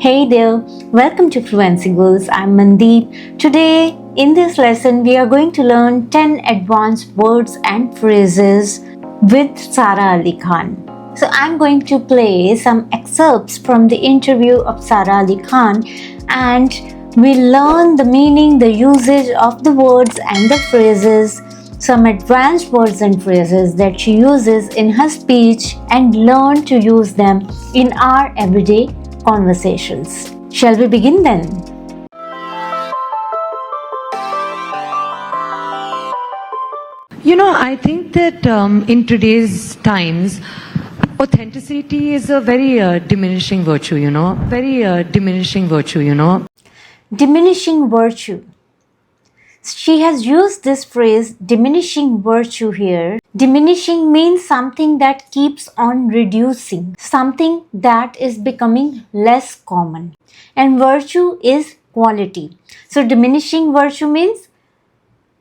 Hey there, welcome to Fluency Goals. I'm Mandeep. Today, in this lesson, we are going to learn 10 advanced words and phrases with Sara Ali Khan. So, I'm going to play some excerpts from the interview of Sara Ali Khan and we'll learn the meaning, the usage of the words and the phrases, some advanced words and phrases that she uses in her speech and learn to use them in our everyday conversations. Shall we begin then? I think that in today's times, authenticity is a very diminishing virtue, very diminishing virtue. Diminishing virtue. She has used this phrase diminishing virtue here. Diminishing means something that keeps on reducing, something that is becoming less common. And virtue is quality. So diminishing virtue means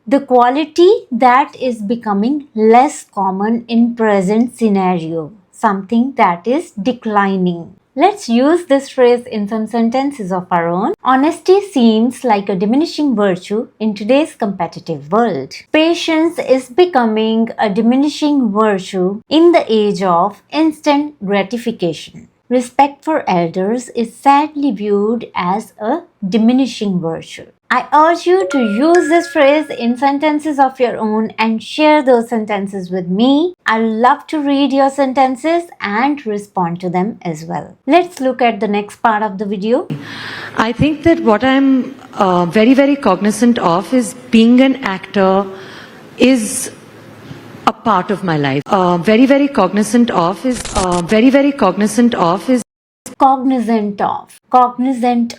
the quality that is becoming less common in present scenario, something that is declining. Let's use this phrase in some sentences of our own. Honesty seems like a diminishing virtue in today's competitive world. Patience is becoming a diminishing virtue in the age of instant gratification. Respect for elders is sadly viewed as a diminishing virtue. I urge you to use this phrase in sentences of your own and share those sentences with me. I love to read your sentences and respond to them as well. Let's look at the next part of the video. I think that what I'm very, very cognizant of is being an actor is a part of my life. Very, very cognizant of is Cognizant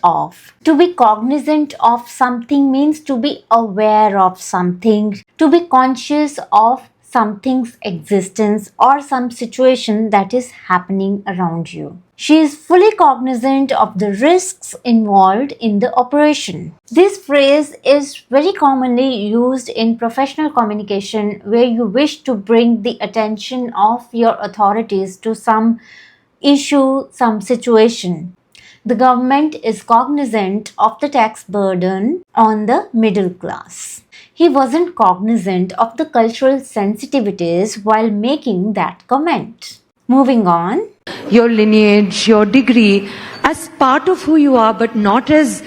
of. To be cognizant of something means to be aware of something, to be conscious of something's existence or some situation that is happening around you. She is fully cognizant of the risks involved in the operation. This phrase is very commonly used in professional communication where you wish to bring the attention of your authorities to some issue, some situation. The government is cognizant of the tax burden on the middle class. He wasn't cognizant of the cultural sensitivities while making that comment. Moving on. Your lineage, your degree as part of who you are, but not as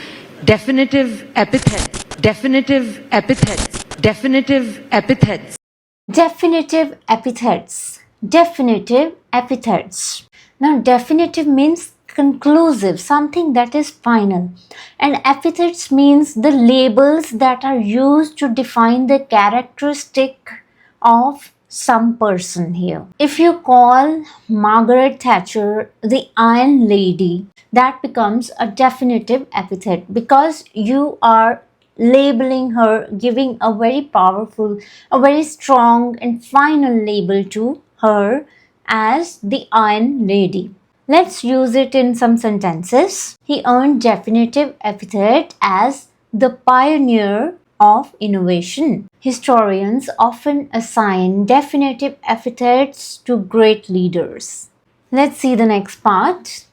definitive epithets. Definitive epithets. Now, definitive means conclusive, something that is final. And epithets means the labels that are used to define the characteristic of some person here. If you call Margaret Thatcher the Iron Lady, that becomes a definitive epithet because you are labeling her, giving a very powerful, a very strong and final label to her as the Iron Lady. Let's use it in some sentences. He earned definitive epithet as the pioneer of innovation. Historians often assign definitive epithets to great leaders. Let's see the next part.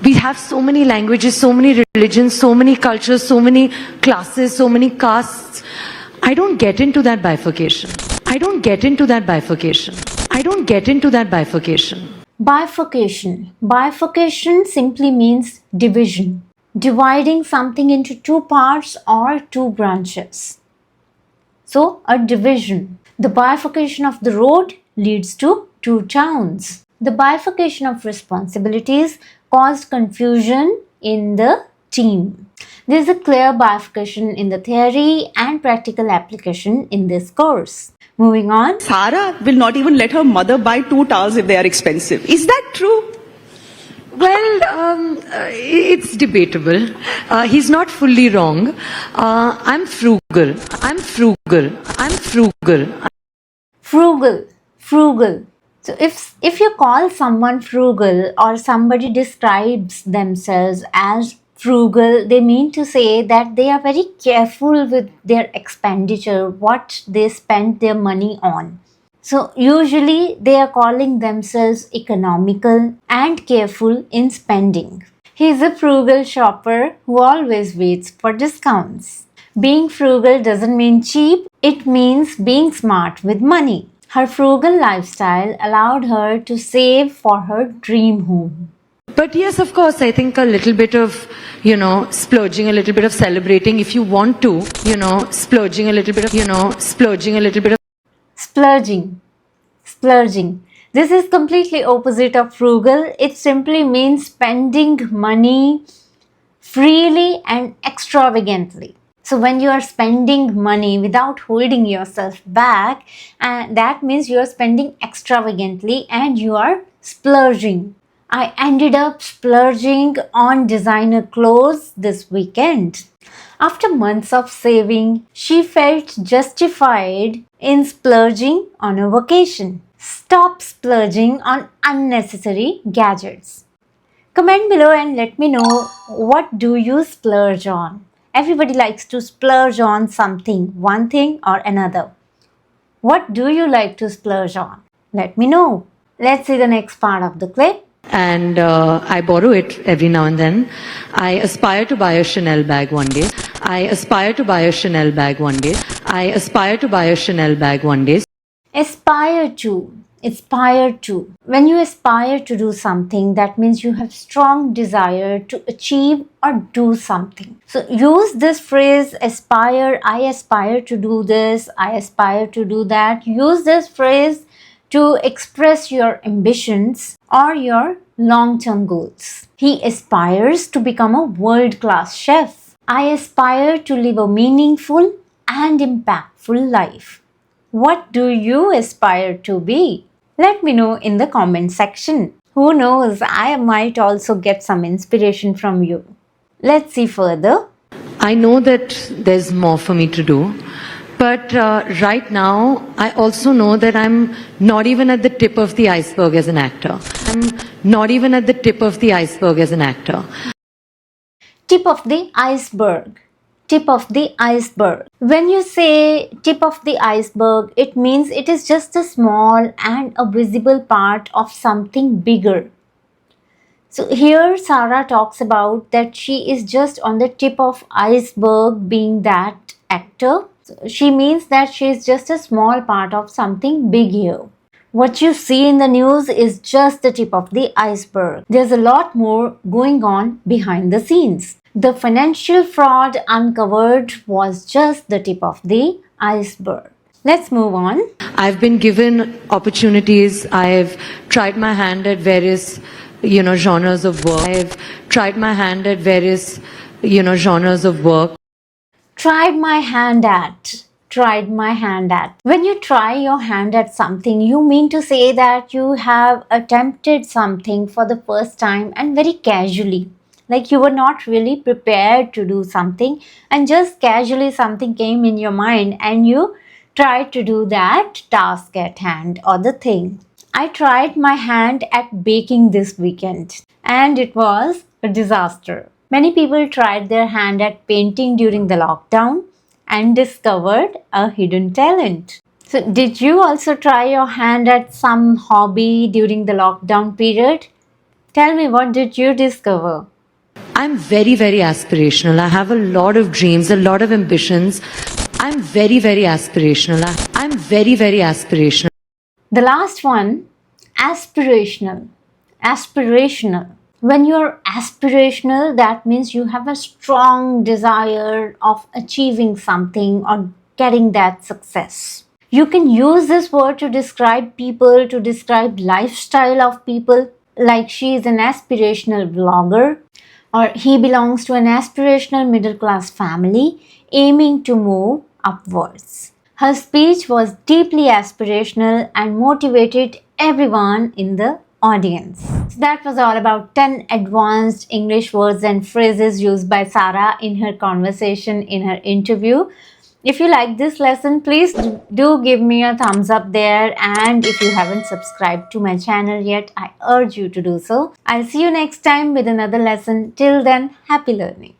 We have so many languages, so many religions, so many cultures, so many classes, so many castes. I don't get into that bifurcation. Bifurcation simply means division, dividing something into two parts or two branches. So, a division. The bifurcation of the road leads to two towns. The bifurcation of responsibilities caused confusion in the team. There is a clear bifurcation in the theory and practical application in this course. Moving on. Sara will not even let her mother buy 2 towels if they are expensive. Is that true? Well, it's debatable. He's not fully wrong. I'm frugal. Frugal. So if you call someone frugal or somebody describes themselves as frugal, they mean to say that they are very careful with their expenditure, what they spend their money on. So usually they are calling themselves economical and careful in spending. He's a frugal shopper who always waits for discounts. Being frugal doesn't mean cheap, it means being smart with money. Her frugal lifestyle allowed her to save for her dream home. But yes, of course, I think a little bit of, splurging, a little bit of celebrating if you want to, splurging a little bit of, splurging a little bit of. Splurging. Splurging. This is completely opposite of frugal. It simply means spending money freely and extravagantly. So when you are spending money without holding yourself back, that means you are spending extravagantly and you are splurging. I ended up splurging on designer clothes this weekend. After months of saving, she felt justified in splurging on a vacation. Stop splurging on unnecessary gadgets. Comment below and let me know, what do you splurge on? Everybody likes to splurge on something, one thing or another. What do you like to splurge on? Let me know. Let's see the next part of the clip. And I borrow it every now and then. I aspire to buy a Chanel bag one day. I aspire to buy a Chanel bag one day. I aspire to buy a Chanel bag one day. Aspire to. Aspire to. When you aspire to do something, that means you have strong desire to achieve or do something. So use this phrase aspire. I aspire to do this. I aspire to do that. Use this phrase to express your ambitions or your long-term goals. He aspires to become a world-class chef. I aspire to live a meaningful and impactful life. What do you aspire to be? Let me know in the comment section. Who knows, I might also get some inspiration from you. Let's see further. I know that there's more for me to do. But right now, I also know that I'm not even at the tip of the iceberg as an actor. I'm not even at the tip of the iceberg as an actor. Tip of the iceberg. Tip of the iceberg. When you say tip of the iceberg, it means it is just a small and a visible part of something bigger. So here Sarah talks about that she is just on the tip of iceberg being that actor. So she means that she is just a small part of something big here. What you see in the news is just the tip of the iceberg. There's a lot more going on behind the scenes. The financial fraud uncovered was just the tip of the iceberg. Let's move on. I've been given opportunities. I've tried my hand at various, genres of work. I've tried my hand at various, genres of work. Tried my hand at. When you try your hand at something, you mean to say that you have attempted something for the first time and very casually. Like you were not really prepared to do something and just casually something came in your mind and you tried to do that task at hand or the thing. I tried my hand at baking this weekend and it was a disaster. Many people tried their hand at painting during the lockdown and discovered a hidden talent. So did you also try your hand at some hobby during the lockdown period? Tell me, what did you discover? I'm very, very aspirational. I have a lot of dreams, a lot of ambitions. I'm very, very aspirational. I'm very, very aspirational. The last one, aspirational. Aspirational. When you're aspirational, that means you have a strong desire of achieving something or getting that success. You can use this word to describe people, to describe lifestyle of people, like she is an aspirational vlogger, or he belongs to an aspirational middle class family aiming to move upwards. Her speech was deeply aspirational and motivated everyone in the audience. So that was all about 10 advanced English words and phrases used by Sarah in her conversation in her interview. If you like this lesson, please do give me a thumbs up there, and if you haven't subscribed to my channel yet, I urge you to do so. I'll see you next time with another lesson. Till then, happy learning.